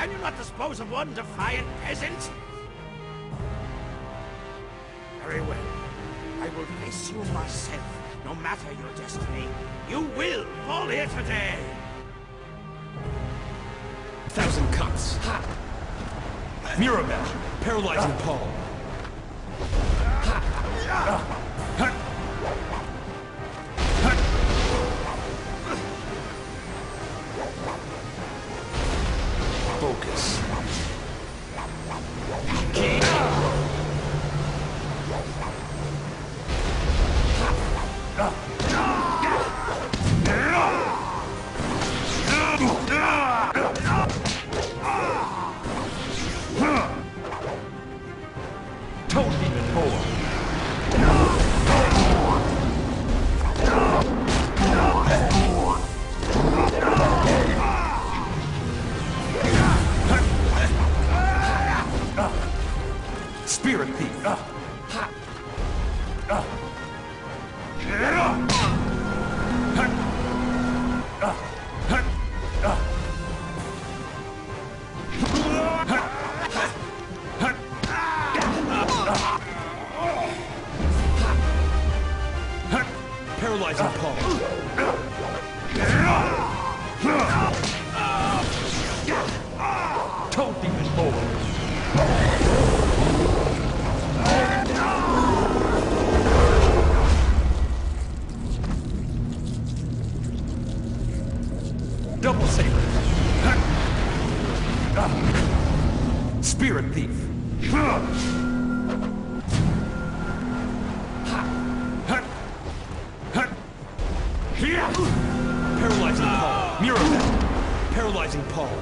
Can you not dispose of one defiant peasant? Very well. I will face you myself, no matter your destiny. You will fall here today! 1,000 cuts. Ha! Mirror match. Paralyzing palm. Focus. Key. Toad Demon Boar. Spirit Thief. Paralyzing palm. Toad Demon Boar. Double Saber. Spirit Thief. Paralyzing Paul. Mirror Match. Paralyzing Paul.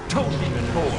Toad Demon Boar.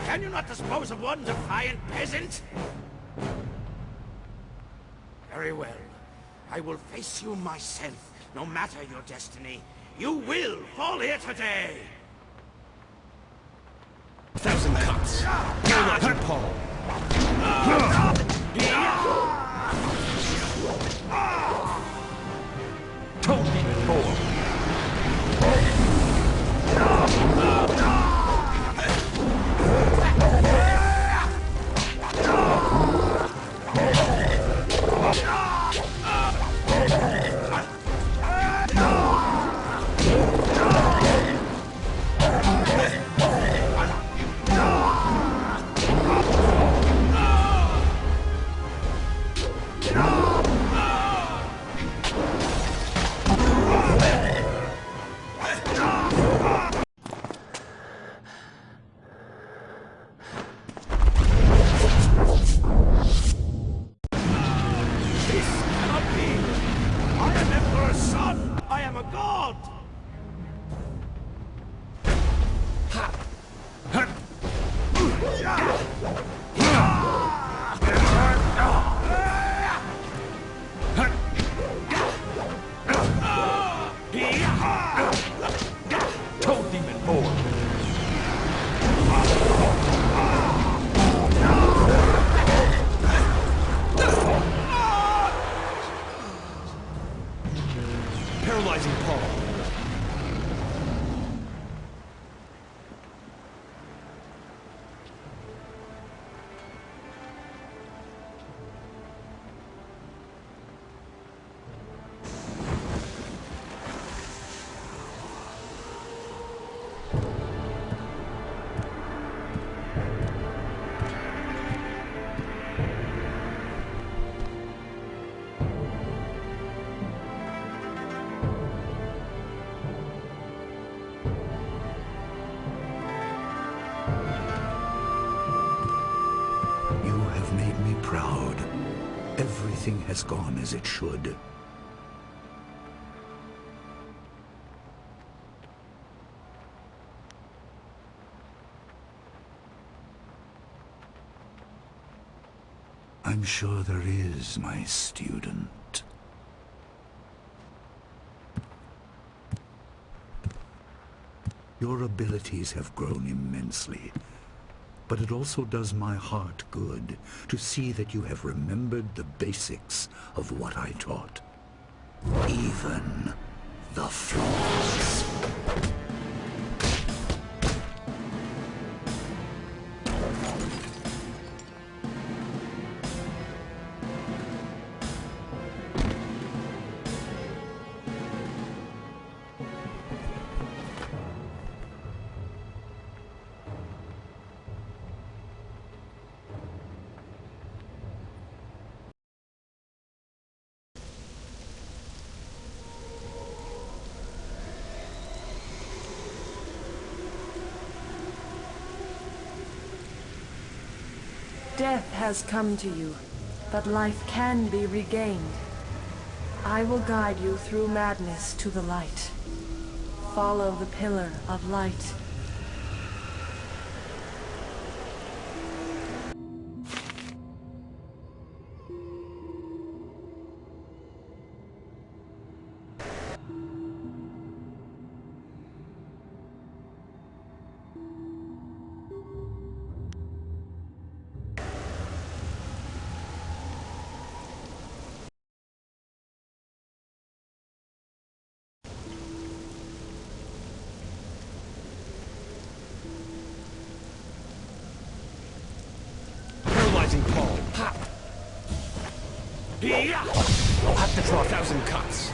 Can you not dispose of one defiant peasant? Very well. I will face you myself, no matter your destiny. You will fall here today! 1,000 cuts. Paralyzing Paul. Toad Demon Boar. Everything has gone as it should. I'm sure there is, my student. Your abilities have grown immensely, but it also does my heart good to see that you have remembered the basics of what I taught. Even the flaws. Death has come to you, but life can be regained. I will guide you through madness to the light. Follow the pillar of light. Call. I'll have to draw 1,000 cuts.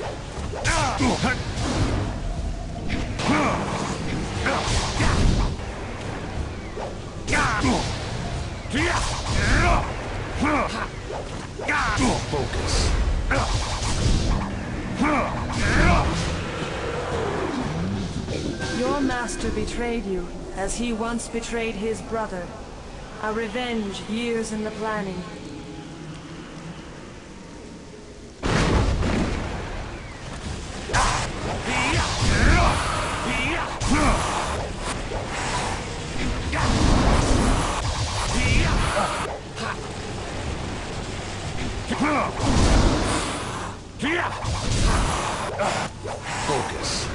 Focus. Your master betrayed you, as he once betrayed his brother. A revenge years in the planning. Focus.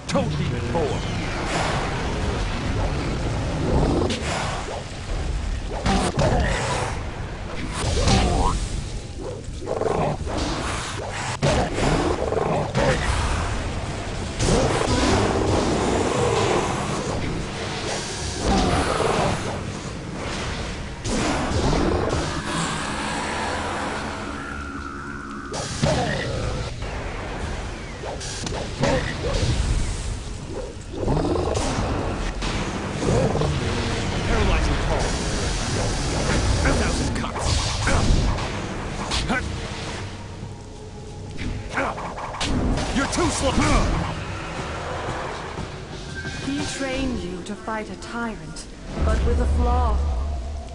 Totally forward. Paralyzing call. 1,000 cuts. You're too slow. He trained you to fight a tyrant, but with a flaw.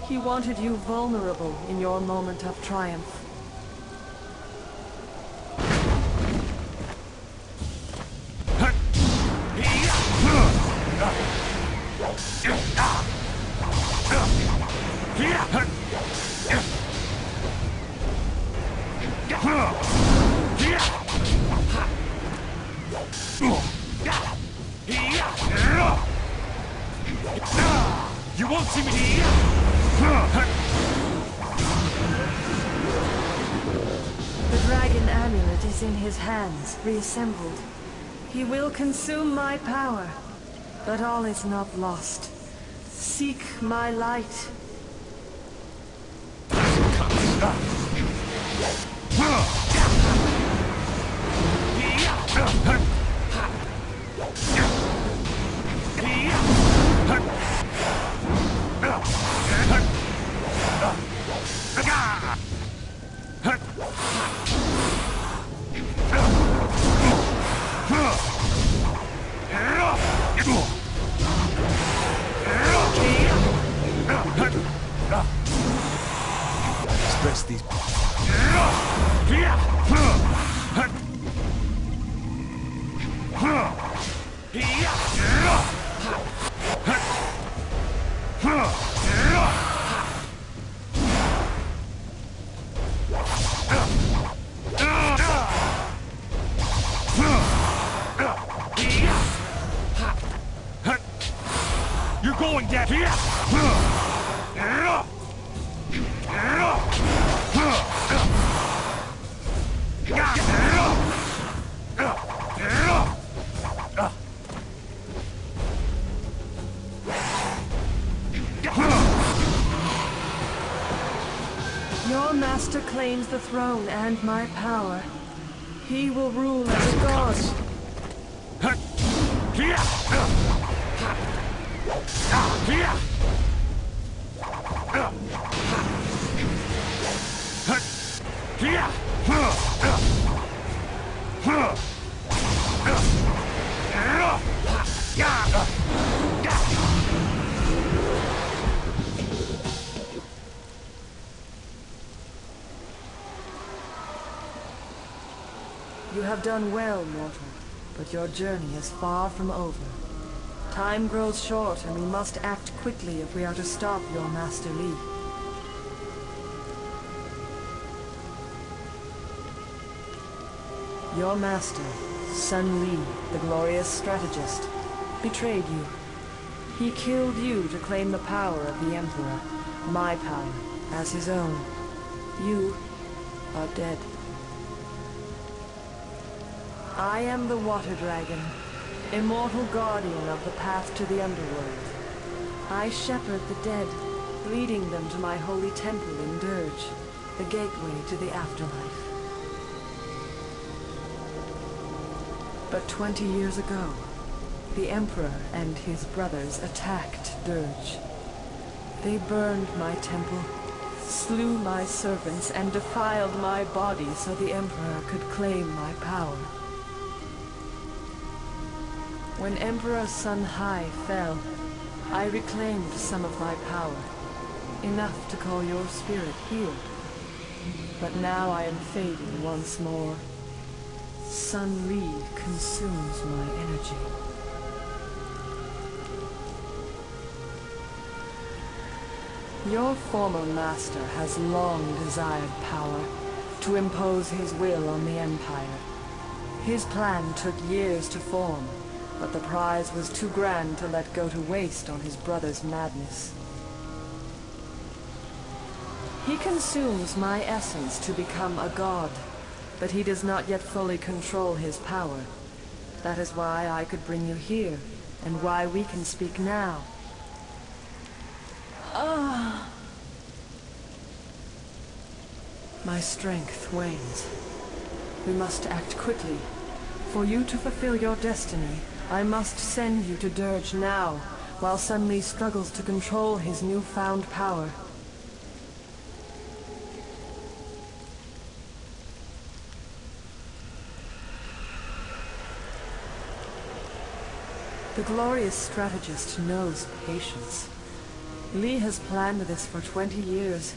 He wanted you vulnerable in your moment of triumph. You won't see me. The dragon amulet is in his hands, reassembled. He will consume my power, but all is not lost. Seek my light. claims the throne and my power, he will rule as a god. You have done well, mortal, but your journey is far from over. Time grows short, and we must act quickly if we are to stop your Master Li. Your master, Sun Li, the glorious strategist, betrayed you. He killed you to claim the power of the Emperor, my power, as his own. You are dead. I am the Water Dragon, immortal guardian of the path to the underworld. I shepherd the dead, leading them to my holy temple in Dirge, the gateway to the afterlife. But 20 years ago, the Emperor and his brothers attacked Dirge. They burned my temple, slew my servants, and defiled my body so the Emperor could claim my power. When Emperor Sun Hai fell, I reclaimed some of my power, enough to call your spirit healed. But now I am fading once more. Sun Li consumes my energy. Your former master has long desired power, to impose his will on the Empire. His plan took years to form, but the prize was too grand to let go to waste on his brother's madness. He consumes my essence to become a god, but he does not yet fully control his power. That is why I could bring you here, and why we can speak now. My strength wanes. We must act quickly. For you to fulfill your destiny, I must send you to Dirge now, while Sun Li struggles to control his newfound power. The glorious strategist knows patience. Li has planned this for 20 years.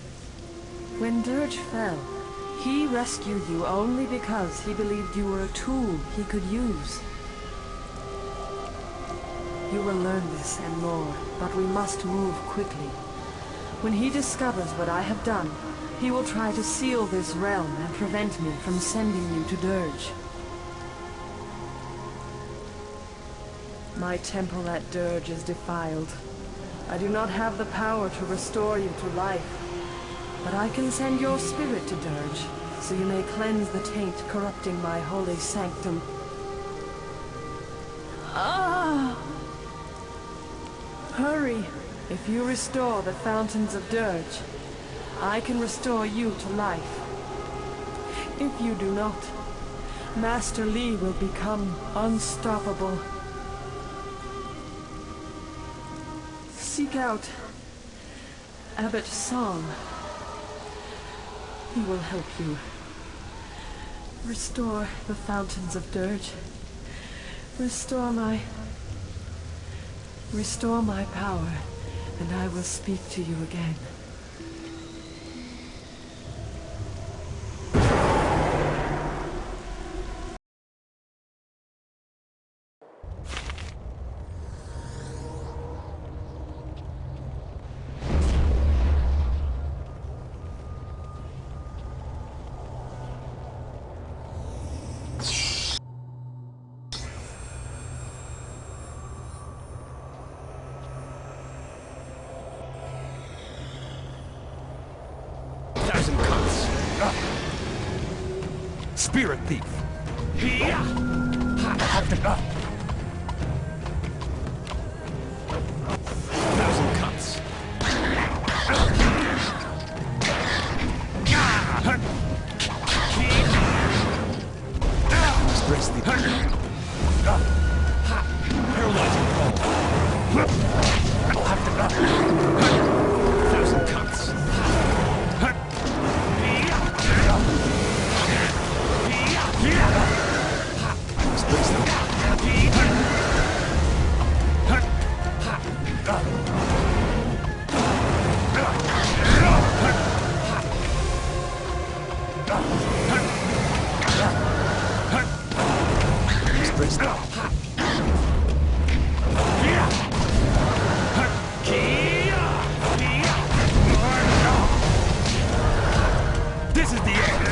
When Dirge fell, he rescued you only because he believed you were a tool he could use. You will learn this and more, but we must move quickly. When he discovers what I have done, he will try to seal this realm and prevent me from sending you to Dirge. My temple at Dirge is defiled. I do not have the power to restore you to life, but I can send your spirit to Dirge, so you may cleanse the taint corrupting my holy sanctum. Hurry! If you restore the fountains of Dirge, I can restore you to life. If you do not, Master Li will become unstoppable. Seek out Abbot Song. He will help you. Restore the fountains of Dirge. Restore my power, and I will speak to you again. Spirit thief! Thousand cuts! Brace the... Paralyzing fall. I'll have to... 1,000 cuts. I must brace them. This is the end.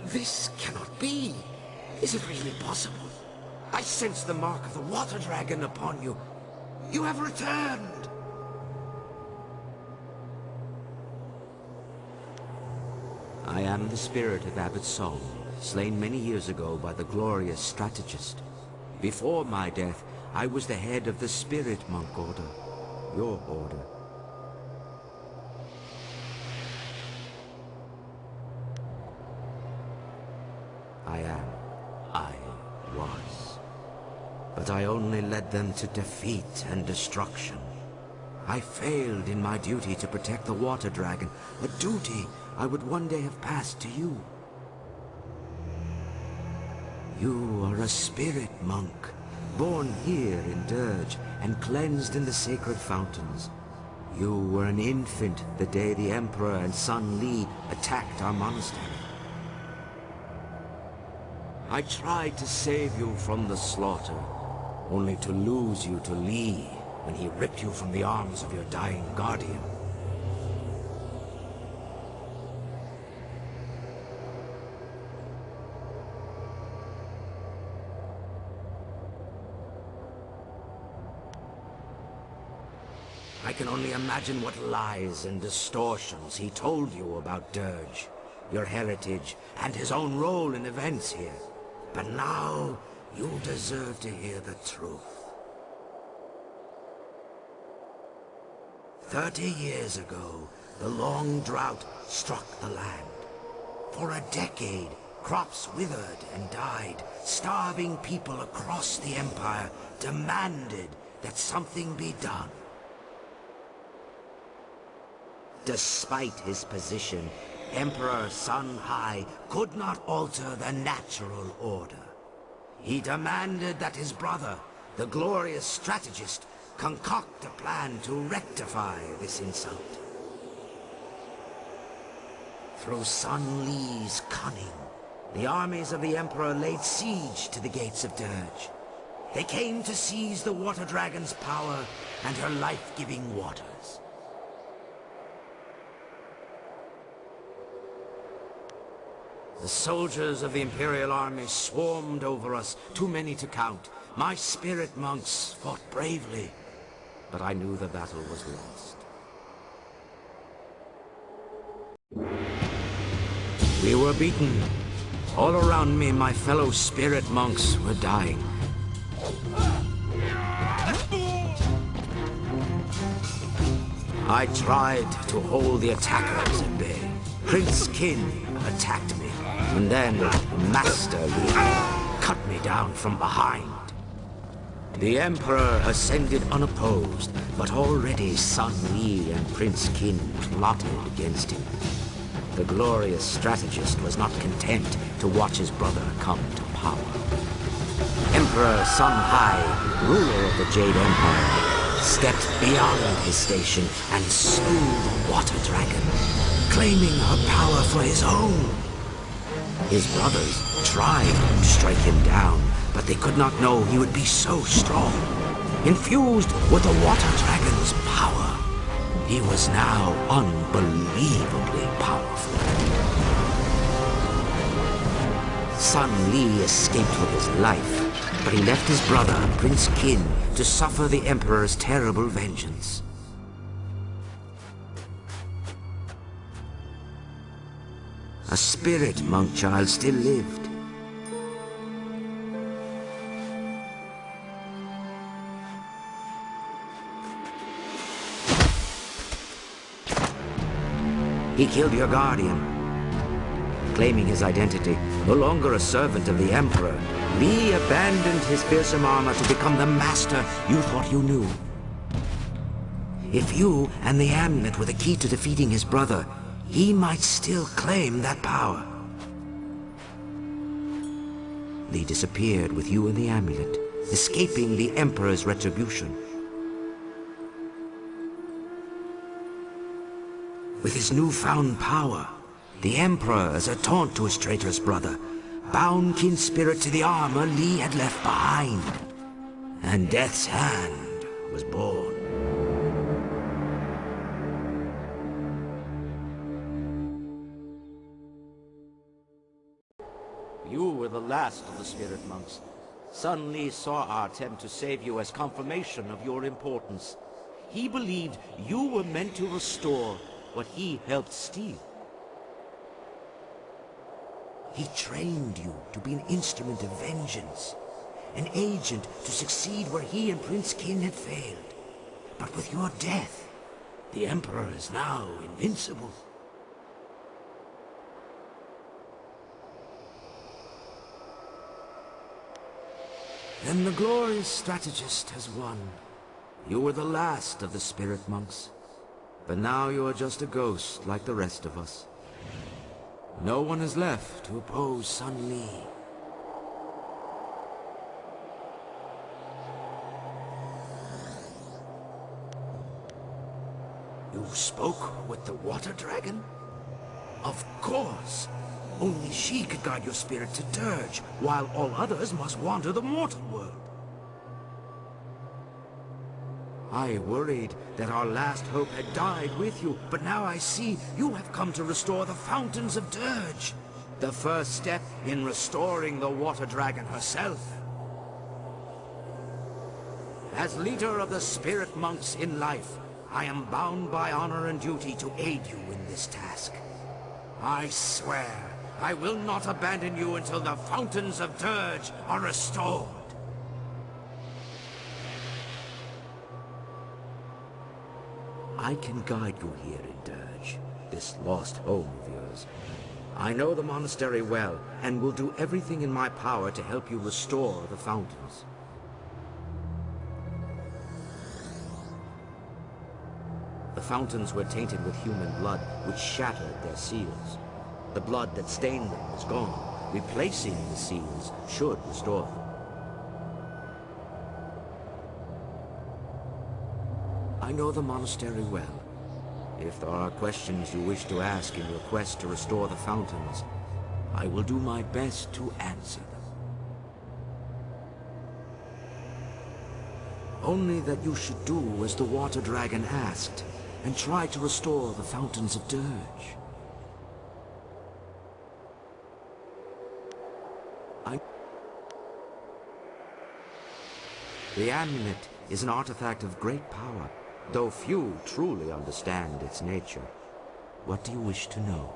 This cannot be. Is it really possible? I sense the mark of the water dragon upon you. You have returned. I am the spirit of Abbot Sol, slain many years ago by the glorious strategist. Before my death, I was the head of the Spirit Monk Order, your order. I was. But I only led them to defeat and destruction. I failed in my duty to protect the water dragon, a duty I would one day have passed to you. You are a spirit monk, born here in Dirge and cleansed in the sacred fountains. You were an infant the day the Emperor and Sun Li attacked our monastery. I tried to save you from the slaughter, only to lose you to Li when he ripped you from the arms of your dying guardian. I can only imagine what lies and distortions he told you about Dirge, your heritage, and his own role in events here. But now, you deserve to hear the truth. 30 years ago, the long drought struck the land. For a decade, crops withered and died. Starving people across the Empire demanded that something be done. Despite his position, Emperor Sun Hai could not alter the natural order. He demanded that his brother, the glorious strategist, concoct a plan to rectify this insult. Through Sun Li's cunning, the armies of the Emperor laid siege to the gates of Dirge. They came to seize the Water Dragon's power and her life-giving waters. The soldiers of the Imperial Army swarmed over us, too many to count. My spirit monks fought bravely, but I knew the battle was lost. We were beaten. All around me, my fellow spirit monks were dying. I tried to hold the attackers at bay. Prince Qin attacked me, and then Master Li cut me down from behind. The Emperor ascended unopposed, but already Sun Li and Prince Qin plotted against him. The glorious strategist was not content to watch his brother come to power. Emperor Sun Hai, ruler of the Jade Empire, stepped beyond his station and slew the water dragon, claiming her power for his own. His brothers tried to strike him down, but they could not know he would be so strong. Infused with the water dragon's power, he was now unbelievably powerful. Sun Li escaped with his life, but he left his brother, Prince Qin, to suffer the Emperor's terrible vengeance. A spirit monk child still lived. He killed your guardian. Claiming his identity, no longer a servant of the Emperor, Li abandoned his fearsome armor to become the master you thought you knew. If you and the amulet were the key to defeating his brother, he might still claim that power. Li disappeared with you and the amulet, escaping the Emperor's retribution. With his newfound power, the Emperor, as a taunt to his traitorous brother, bound Qin's spirit to the armor Li had left behind. And Death's Hand was born. You were the last of the spirit monks. Sun Li saw our attempt to save you as confirmation of your importance. He believed you were meant to restore what he helped steal. He trained you to be an instrument of vengeance, an agent to succeed where he and Prince Qin had failed. But with your death, the Emperor is now invincible. Then the glorious strategist has won. You were the last of the spirit monks. But now you are just a ghost like the rest of us. No one is left to oppose Sun Li. You spoke with the water dragon? Of course! Only she could guide your spirit to Dirge, while all others must wander the mortal world. I worried that our last hope had died with you, but now I see you have come to restore the fountains of Dirge. The first step in restoring the water dragon herself. As leader of the spirit monks in life, I am bound by honor and duty to aid you in this task. I swear, I will not abandon you until the fountains of Dirge are restored. I can guide you here in Dirge, this lost home of yours. I know the monastery well, and will do everything in my power to help you restore the fountains. The fountains were tainted with human blood, which shattered their seals. The blood that stained them is gone. Replacing the seals should restore them. I know the monastery well. If there are questions you wish to ask in your quest to restore the fountains, I will do my best to answer them. Only that you should do as the water dragon asked, and try to restore the fountains of Dirge. The amulet is an artifact of great power, though few truly understand its nature. What do you wish to know?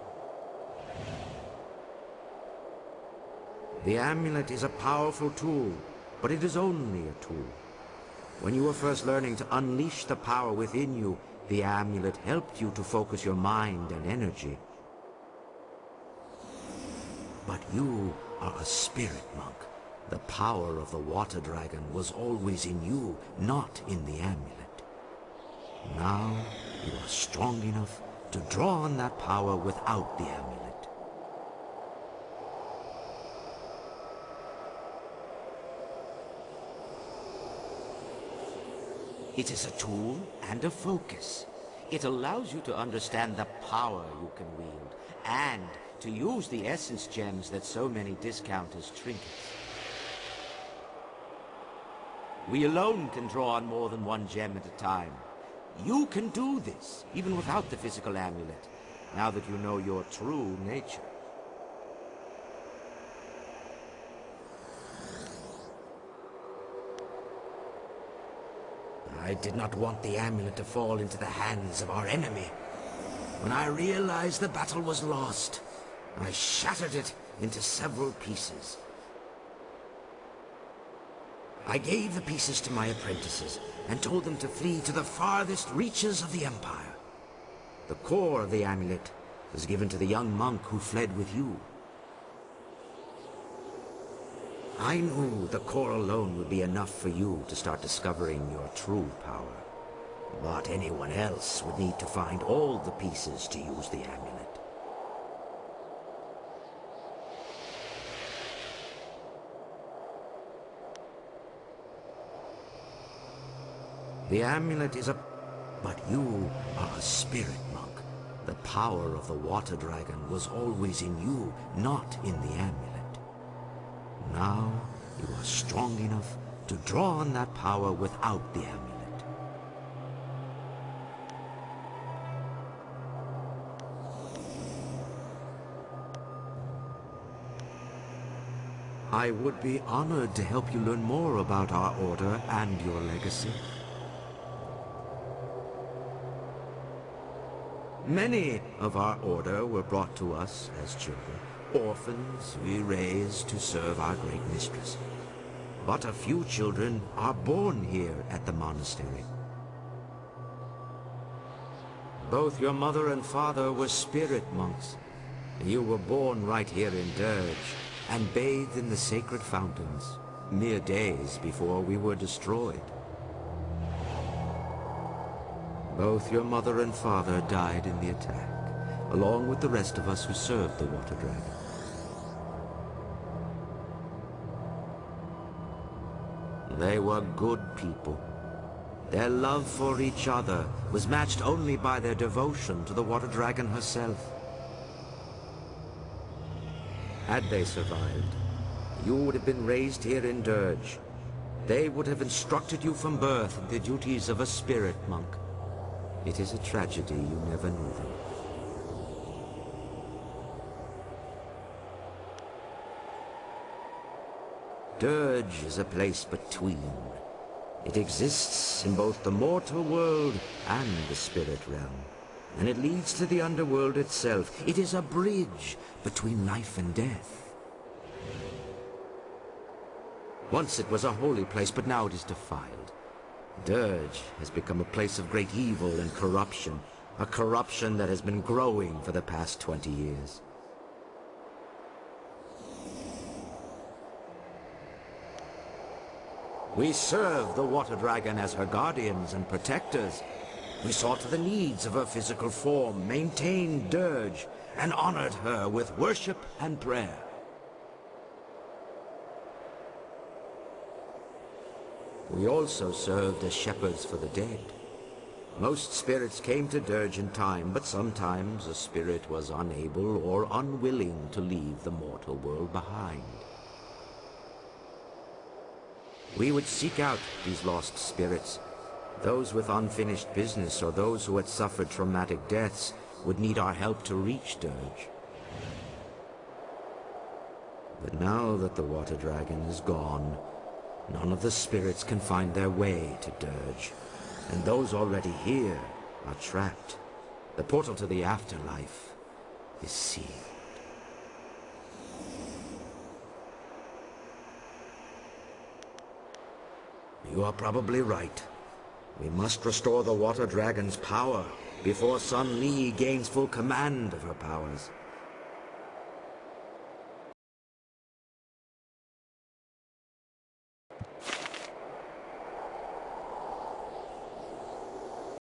The amulet is a powerful tool, but it is only a tool. When you were first learning to unleash the power within you, the amulet helped you to focus your mind and energy. But you are a spirit monk. The power of the water dragon was always in you, not in the amulet. Now you are strong enough to draw on that power without the amulet. It is a tool and a focus. It allows you to understand the power you can wield, and to use the essence gems that so many discount as trinkets. We alone can draw on more than one gem at a time. You can do this, even without the physical amulet, now that you know your true nature. I did not want the amulet to fall into the hands of our enemy. When I realized the battle was lost, I shattered it into several pieces. I gave the pieces to my apprentices and told them to flee to the farthest reaches of the Empire. The core of the amulet was given to the young monk who fled with you. I knew the core alone would be enough for you to start discovering your true power. But anyone else would need to find all the pieces to use the amulet. The amulet is but you are a spirit monk. The power of the water dragon was always in you, not in the amulet. Now, you are strong enough to draw on that power without the amulet. I would be honored to help you learn more about our order and your legacy. Many of our order were brought to us as children. Orphans we raised to serve our great mistress. But a few children are born here at the monastery. Both your mother and father were spirit monks. You were born right here in Dirge and bathed in the sacred fountains, mere days before we were destroyed. Both your mother and father died in the attack, along with the rest of us who served the water dragon. They were good people. Their love for each other was matched only by their devotion to the water dragon herself. Had they survived, you would have been raised here in Dirge. They would have instructed you from birth in the duties of a spirit monk. It is a tragedy you never knew them. Dirge is a place between. It exists in both the mortal world and the spirit realm, and it leads to the underworld itself. It is a bridge between life and death. Once it was a holy place, but now it is defiled. Dirge has become a place of great evil and corruption, a corruption that has been growing for the past 20 years. We served the water dragon as her guardians and protectors. We saw to the needs of her physical form, maintained Dirge, and honored her with worship and prayer. We also served as shepherds for the dead. Most spirits came to Dirge in time, but sometimes a spirit was unable or unwilling to leave the mortal world behind. We would seek out these lost spirits. Those with unfinished business or those who had suffered traumatic deaths would need our help to reach Dirge. But now that the water dragon is gone, none of the spirits can find their way to Dirge, and those already here are trapped. The portal to the afterlife is sealed. You are probably right. We must restore the water dragon's power before Sun Li gains full command of her powers.